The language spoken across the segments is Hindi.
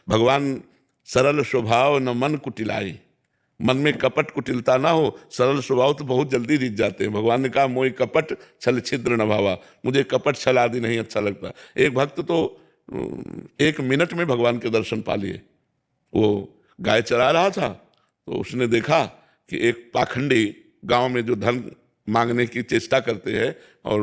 भगवान सरल स्वभाव न मन कुटिलाई, मन में कपट कुटिलता ना हो, सरल स्वभाव तो बहुत जल्दी जीत जाते हैं। भगवान ने कहा मोहि कपट छल छिद्र न भावा, मुझे कपट छल आदि नहीं अच्छा लगता। एक भक्त तो 1 मिनट में भगवान के दर्शन पा लिए। वो गाय चरा रहा था तो उसने देखा कि एक पाखंडी गांव में जो धन मांगने की चेष्टा करते हैं और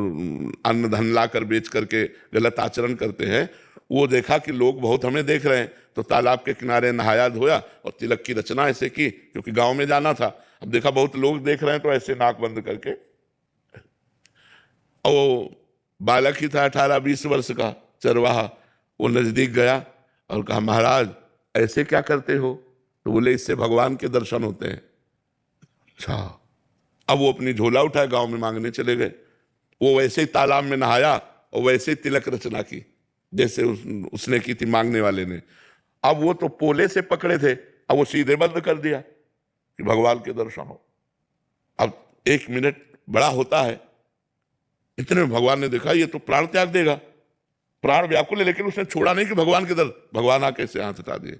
अन्न धन ला कर बेच करके गलत आचरण करते हैं, वो देखा कि लोग बहुत हमें देख रहे हैं, तो तालाब के किनारे नहाया धोया और तिलक की रचना ऐसे की, क्योंकि गांव में जाना था। अब देखा बहुत लोग देख रहे हैं तो ऐसे नाक बंद करके, और वो बालक ही था 18-20 वर्ष का चरवाहा, वो नजदीक गया और कहा महाराज ऐसे क्या करते हो? तो बोले इससे भगवान के दर्शन होते हैं। अच्छा, अब वो अपनी झोला उठाए गांव में मांगने चले गए। वो वैसे ही तालाब में नहाया और वैसे ही तिलक रचना की जैसे उसने की थी मांगने वाले ने। अब वो तो पोले से पकड़े थे, अब वो सीधे बंद कर दिया कि भगवान के दर्शन हो। अब 1 मिनट बड़ा होता है, इतने में भगवान ने देखा ये तो प्राण त्याग देगा, प्राण व्याकुल है, लेकिन उसने छोड़ा नहीं कि भगवान के दर। भगवान आके ऐसे हाथ हटा दिए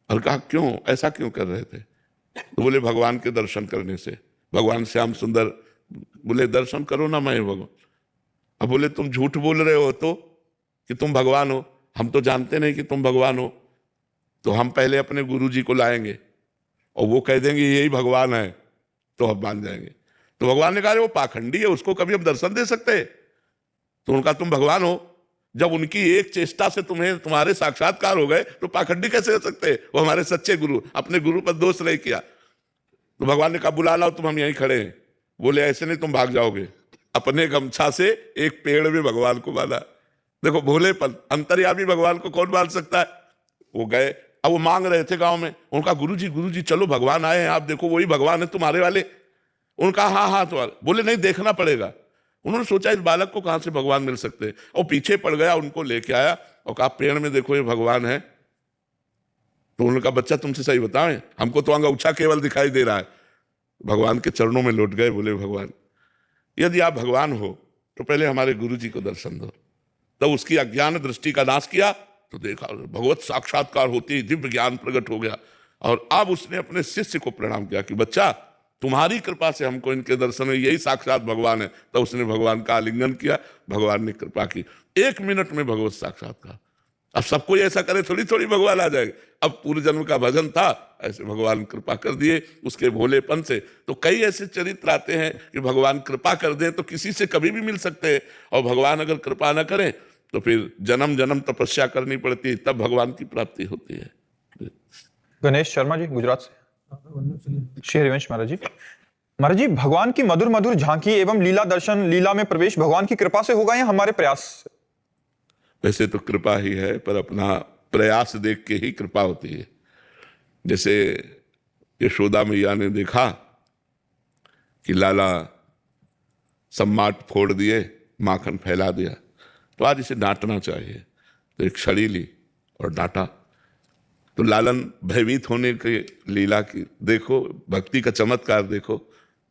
और कहा क्यों, ऐसा क्यों कर रहे थे? तो बोले भगवान के दर्शन करने से। भगवान श्याम सुंदर बोले दर्शन करो ना मैं भगवान। अब बोले तुम झूठ बोल रहे हो तो कि तुम भगवान हो, हम तो जानते नहीं कि तुम भगवान हो, तो हम पहले अपने गुरु जी को लाएंगे और वो कह देंगे यही भगवान है तो हम मान जाएंगे। तो भगवान ने कहा वो पाखंडी है, उसको कभी हम दर्शन दे सकते? तो उनका तुम भगवान हो, जब उनकी एक चेष्टा से तुम्हारे साक्षात्कार हो गए तो पाखंडी कैसे हो सकते? वो हमारे सच्चे गुरु, अपने गुरु पर दोष नहीं किया। तो भगवान ने कहा बुला लाओ, तुम हम यहीं खड़े हैं। बोले ऐसे नहीं, तुम भाग जाओगे। अपने गमछा से एक पेड़ में भगवान को बांधा। देखो भोलेपन, अंतर्यामी भगवान को कौन बांध सकता है? वो गए, अब वो मांग रहे थे गांव में, उनका गुरु जी चलो भगवान आए हैं, आप देखो वही भगवान है तुम्हारे वाले। उनका हाँ तुम्हारे। बोले नहीं, देखना पड़ेगा। उन्होंने सोचा इस बालक को कहां से भगवान मिल सकते हैं, और पीछे पड़ गया, उनको लेके आया और कहा पेड़ में देखो ये भगवान है। तो उनका बच्चा तुमसे सही बताएं, हमको तो अंगूठा केवल दिखाई दे रहा है। भगवान के चरणों में लौट गए, बोले भगवान यदि आप भगवान हो तो पहले हमारे गुरु जी को दर्शन दो। तब उसकी अज्ञान दृष्टि का नाश किया तो देखा भगवत साक्षात्कार होते ही दिव्य ज्ञान प्रकट हो गया। और अब उसने अपने शिष्य को प्रणाम किया कि बच्चा तुम्हारी कृपा से हमको इनके दर्शन में यही साक्षात भगवान है। तो उसने भगवान का आलिंगन किया, भगवान ने कृपा की, 1 मिनट में भगवत साक्षात्कार। अब सब कोई ऐसा करे थोड़ी थोड़ी भगवान आ जाएगा। अब पूर्व जन्म का भजन था, ऐसे भगवान कृपा कर दिए उसके भोलेपन से। तो कई ऐसे चरित्र आते हैं कि भगवान कृपा कर दें तो किसी से कभी भी मिल सकते हैं, और भगवान अगर कृपा न करें तो फिर जन्म जन्म तपस्या करनी पड़ती है, तब भगवान की प्राप्ति होती है। गणेश शर्मा जी गुजरात से। श्री हरिवंश महाराज जी। महाराज जी, भगवान की मधुर मधुर झांकी एवं लीला दर्शन, लीला में प्रवेश भगवान की कृपा से होगा या हमारे प्रयास से? वैसे तो कृपा ही है, पर अपना प्रयास देख के ही कृपा होती है। जैसे यशोदा मैया ने देखा कि लाला सम्माट फोड़ दिए, माखन फैला दिया, तो आज इसे डांटना चाहिए। तो एक छड़ी ली और डांटा। तो लालन भयभीत होने की लीला की देखो, भक्ति का चमत्कार देखो,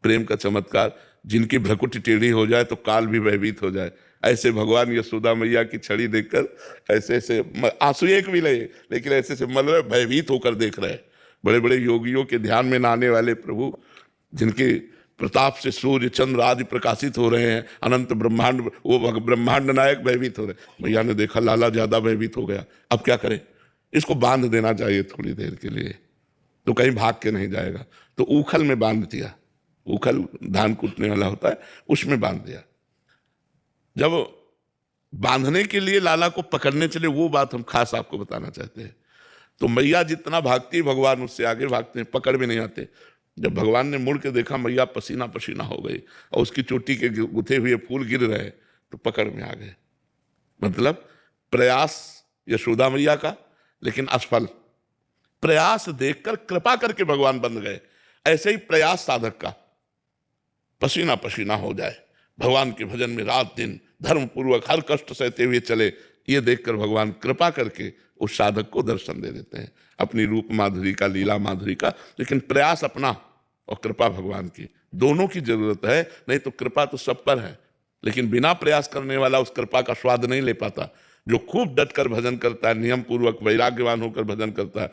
प्रेम का चमत्कार। जिनकी भ्रकुटी टेढ़ी हो जाए तो काल भी भयभीत हो जाए। ऐसे भगवान यशोदा मैया की छड़ी देखकर ऐसे ऐसे आंसू एक भी नहीं, लेकिन ऐसे ऐसे मल रहे, भयभीत होकर देख रहे। बड़े बड़े योगियों के ध्यान में नहाने वाले प्रभु, जिनके प्रताप से सूर्य चंद्र आदि प्रकाशित हो रहे हैं, अनंत ब्रह्मांड, वो ब्रह्मांड नायक भयभीत हो रहे। मैया ने देखा लाला ज्यादा भयभीत हो गया, अब क्या करें? इसको बांध देना चाहिए थोड़ी देर के लिए, तो कहीं भाग के नहीं जाएगा। तो ऊखल में बांध दिया, ऊखल धान कूटने वाला होता है, उसमें बांध दिया। जब बांधने के लिए लाला को पकड़ने चले, वो बात हम खास आपको बताना चाहते हैं। तो मैया जितना भागती भगवान उससे आगे भागते हैं, पकड़ में नहीं आते। जब भगवान ने मुड़ के देखा मैया पसीना पसीना हो गई और उसकी चोटी के गुथे हुए फूल गिर रहे, तो पकड़ में आ गए। मतलब प्रयास यशोदा मैया का, लेकिन असफल। प्रयास देखकर कृपा करके भगवान बन गए। ऐसे ही प्रयास साधक का पसीना पसीना हो जाए, भगवान के भजन में रात दिन धर्म पूर्वक हर कष्ट सहते हुए चले, ये देखकर भगवान कृपा करके उस साधक को दर्शन दे देते हैं, अपनी रूप माधुरी का, लीला माधुरी का। लेकिन प्रयास अपना और कृपा भगवान की, दोनों की जरूरत है। नहीं तो कृपा तो सब पर है, लेकिन बिना प्रयास करने वाला उस कृपा का स्वाद नहीं ले पाता। जो खूब डट कर भजन करता है, नियम पूर्वक वैराग्यवान होकर भजन करता है,